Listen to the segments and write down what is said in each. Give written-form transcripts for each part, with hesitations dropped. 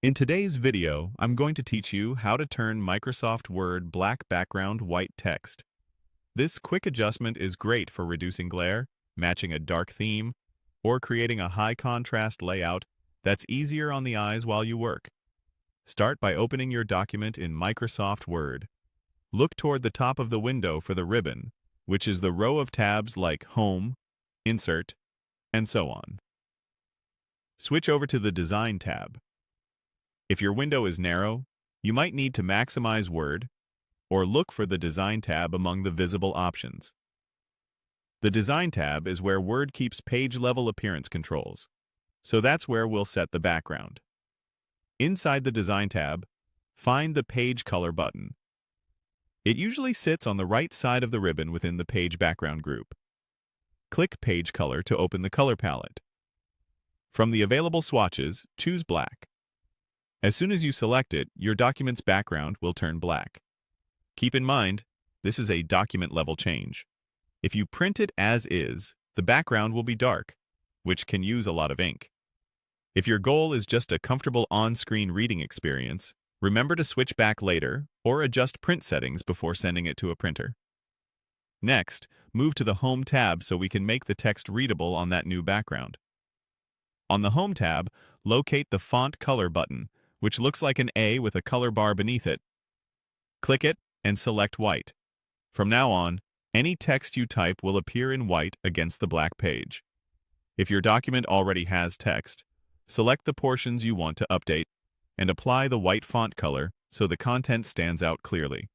In today's video, I'm going to teach you how to turn Microsoft Word black background white text. This quick adjustment is great for reducing glare, matching a dark theme, or creating a high contrast layout that's easier on the eyes while you work. Start by opening your document in Microsoft Word. Look toward the top of the window for the ribbon, which is the row of tabs like Home, Insert, and so on. Switch over to the Design tab. If your window is narrow, you might need to maximize Word or look for the Design tab among the visible options. The Design tab is where Word keeps page-level appearance controls, so that's where we'll set the background. Inside the Design tab, find the Page Color button. It usually sits on the right side of the ribbon within the Page Background group. Click Page Color to open the color palette. From the available swatches, choose black. As soon as you select it, your document's background will turn black. Keep in mind, this is a document-level change. If you print it as is, the background will be dark, which can use a lot of ink. If your goal is just a comfortable on-screen reading experience, remember to switch back later or adjust print settings before sending it to a printer. Next, move to the Home tab so we can make the text readable on that new background. On the Home tab, locate the Font Color button, which looks like an A with a color bar beneath it. Click it and select white. From now on, any text you type will appear in white against the black page. If your document already has text, select the portions you want to update and apply the white font color so the content stands out clearly.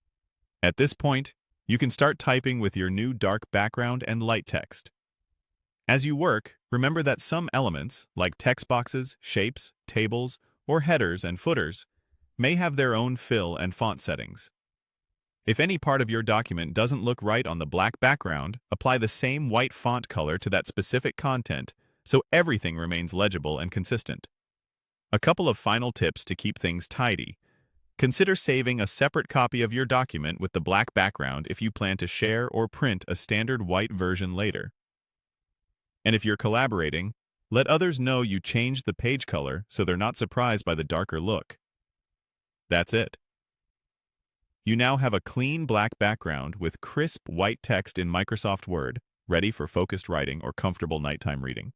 At this point, you can start typing with your new dark background and light text. As you work, remember that some elements, like text boxes, shapes, tables, or headers and footers, may have their own fill and font settings. If any part of your document doesn't look right on the black background, apply the same white font color to that specific content so everything remains legible and consistent. A couple of final tips to keep things tidy. Consider saving a separate copy of your document with the black background if you plan to share or print a standard white version later. And if you're collaborating, let others know you changed the page color so they're not surprised by the darker look. That's it. You now have a clean black background with crisp white text in Microsoft Word, ready for focused writing or comfortable nighttime reading.